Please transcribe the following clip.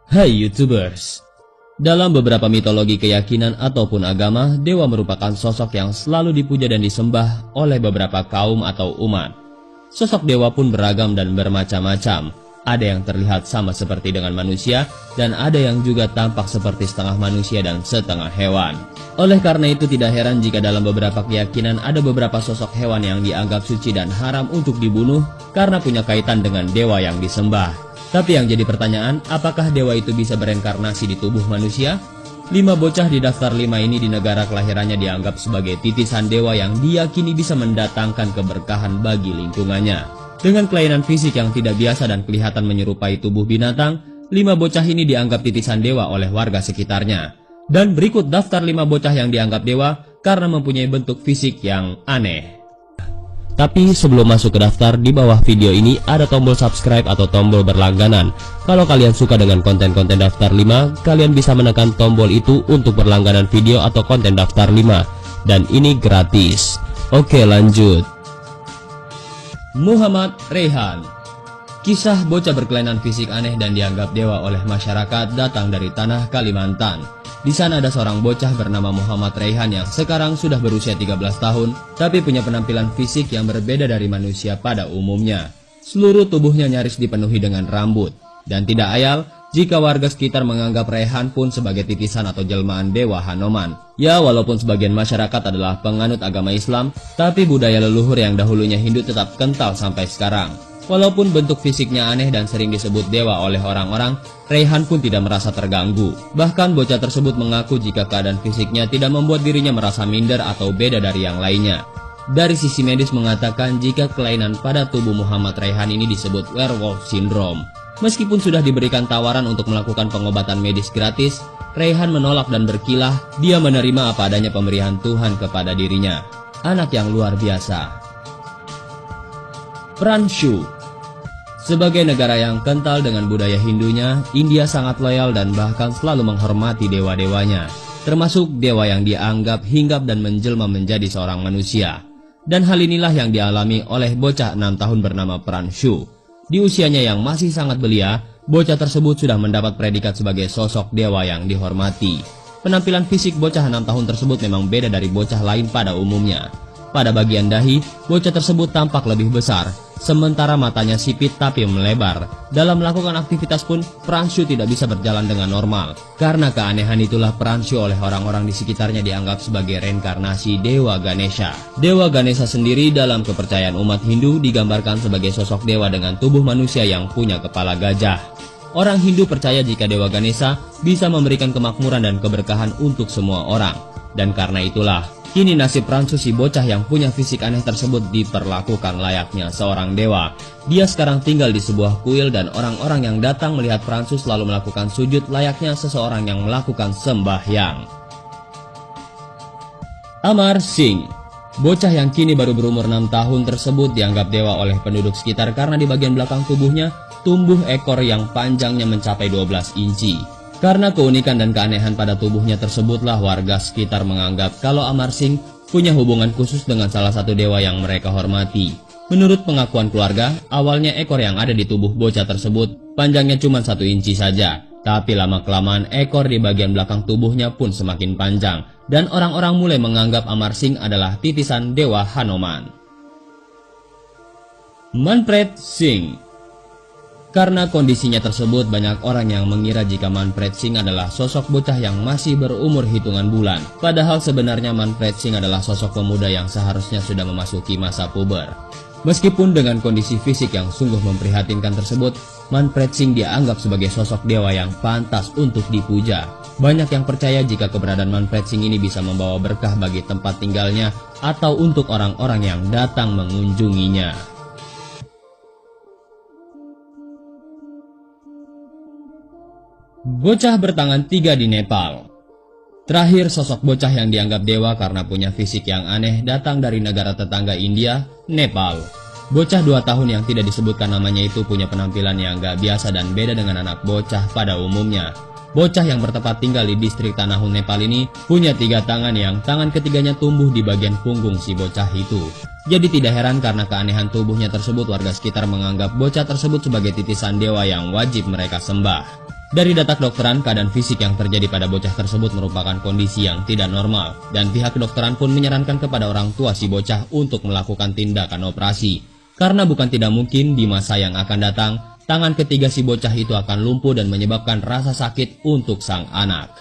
Hai YouTubers, dalam beberapa mitologi keyakinan ataupun agama, dewa merupakan sosok yang selalu dipuja dan disembah oleh beberapa kaum atau umat. Sosok dewa pun beragam dan bermacam-macam. Ada yang terlihat sama seperti dengan manusia, dan ada yang juga tampak seperti setengah manusia dan setengah hewan. Oleh karena itu tidak heran jika dalam beberapa keyakinan ada beberapa sosok hewan yang dianggap suci dan haram untuk dibunuh karena punya kaitan dengan dewa yang disembah. Tapi yang jadi pertanyaan, apakah dewa itu bisa bereinkarnasi di tubuh manusia? 5 bocah di daftar 5 ini di negara kelahirannya dianggap sebagai titisan dewa yang diyakini bisa mendatangkan keberkahan bagi lingkungannya. Dengan kelainan fisik yang tidak biasa dan kelihatan menyerupai tubuh binatang, 5 bocah ini dianggap titisan dewa oleh warga sekitarnya. Dan berikut daftar 5 bocah yang dianggap dewa karena mempunyai bentuk fisik yang aneh. Tapi sebelum masuk ke daftar, di bawah video ini ada tombol subscribe atau tombol berlangganan. Kalau kalian suka dengan konten-konten daftar 5, kalian bisa menekan tombol itu untuk berlangganan video atau konten daftar 5. Dan ini gratis. Oke, lanjut. Muhammad Rayhan. Kisah bocah berkelainan fisik aneh dan dianggap dewa oleh masyarakat datang dari tanah Kalimantan. Di sana ada seorang bocah bernama Muhammad Rayhan yang sekarang sudah berusia 13 tahun, tapi punya penampilan fisik yang berbeda dari manusia pada umumnya. Seluruh tubuhnya nyaris dipenuhi dengan rambut, dan tidak ayal jika warga sekitar menganggap Rayhan pun sebagai titisan atau jelmaan dewa Hanoman. Ya, walaupun sebagian masyarakat adalah penganut agama Islam, tapi budaya leluhur yang dahulunya Hindu tetap kental sampai sekarang. Walaupun bentuk fisiknya aneh dan sering disebut dewa oleh orang-orang, Rayhan pun tidak merasa terganggu. Bahkan bocah tersebut mengaku jika keadaan fisiknya tidak membuat dirinya merasa minder atau beda dari yang lainnya. Dari sisi medis mengatakan jika kelainan pada tubuh Muhammad Rayhan ini disebut werewolf syndrome. Meskipun sudah diberikan tawaran untuk melakukan pengobatan medis gratis, Rayhan menolak dan berkilah dia menerima apa adanya pemberian Tuhan kepada dirinya. Anak yang luar biasa. Pranshu. Sebagai negara yang kental dengan budaya Hindunya, India sangat loyal dan bahkan selalu menghormati dewa-dewanya, termasuk dewa yang dianggap hinggap dan menjelma menjadi seorang manusia. Dan hal inilah yang dialami oleh bocah 6 tahun bernama Pranshu. Di usianya yang masih sangat belia, bocah tersebut sudah mendapat predikat sebagai sosok dewa yang dihormati. Penampilan fisik bocah 6 tahun tersebut memang beda dari bocah lain pada umumnya. Pada bagian dahi, bocah tersebut tampak lebih besar, sementara matanya sipit tapi melebar. Dalam melakukan aktivitas pun, Pranshu tidak bisa berjalan dengan normal. Karena keanehan itulah Pranshu oleh orang-orang di sekitarnya dianggap sebagai reinkarnasi Dewa Ganesha. Dewa Ganesha sendiri dalam kepercayaan umat Hindu digambarkan sebagai sosok dewa dengan tubuh manusia yang punya kepala gajah. Orang Hindu percaya jika Dewa Ganesha bisa memberikan kemakmuran dan keberkahan untuk semua orang. Dan karena itulah, kini nasib Pranshu si bocah yang punya fisik aneh tersebut diperlakukan layaknya seorang dewa. Dia sekarang tinggal di sebuah kuil dan orang-orang yang datang melihat Pranshu selalu melakukan sujud layaknya seseorang yang melakukan sembahyang. Amar Singh. Bocah yang kini baru berumur 6 tahun tersebut dianggap dewa oleh penduduk sekitar karena di bagian belakang tubuhnya tumbuh ekor yang panjangnya mencapai 12 inci. Karena keunikan dan keanehan pada tubuhnya tersebutlah warga sekitar menganggap kalau Amar Singh punya hubungan khusus dengan salah satu dewa yang mereka hormati. Menurut pengakuan keluarga, awalnya ekor yang ada di tubuh bocah tersebut panjangnya cuma 1 inci saja. Tapi lama-kelamaan ekor di bagian belakang tubuhnya pun semakin panjang. Dan orang-orang mulai menganggap Amar Singh adalah titisan dewa Hanoman. Manpreet Singh. Karena kondisinya tersebut, banyak orang yang mengira jika Manpreet Singh adalah sosok bocah yang masih berumur hitungan bulan. Padahal sebenarnya Manpreet Singh adalah sosok pemuda yang seharusnya sudah memasuki masa puber. Meskipun dengan kondisi fisik yang sungguh memprihatinkan tersebut, Manpreet Singh dianggap sebagai sosok dewa yang pantas untuk dipuja. Banyak yang percaya jika keberadaan Manpreet Singh ini bisa membawa berkah bagi tempat tinggalnya atau untuk orang-orang yang datang mengunjunginya. Bocah bertangan 3 di Nepal. Terakhir, sosok bocah yang dianggap dewa karena punya fisik yang aneh datang dari negara tetangga India, Nepal. Bocah 2 tahun yang tidak disebutkan namanya itu punya penampilan yang gak biasa dan beda dengan anak bocah pada umumnya. Bocah yang bertempat tinggal di distrik Tanahun Nepal ini punya 3 tangan yang tangan ketiganya tumbuh di bagian punggung si bocah itu. Jadi tidak heran karena keanehan tubuhnya tersebut warga sekitar menganggap bocah tersebut sebagai titisan dewa yang wajib mereka sembah. Dari data kedokteran, keadaan fisik yang terjadi pada bocah tersebut merupakan kondisi yang tidak normal, dan pihak kedokteran pun menyarankan kepada orang tua si bocah untuk melakukan tindakan operasi. Karena bukan tidak mungkin di masa yang akan datang, tangan ketiga si bocah itu akan lumpuh dan menyebabkan rasa sakit untuk sang anak.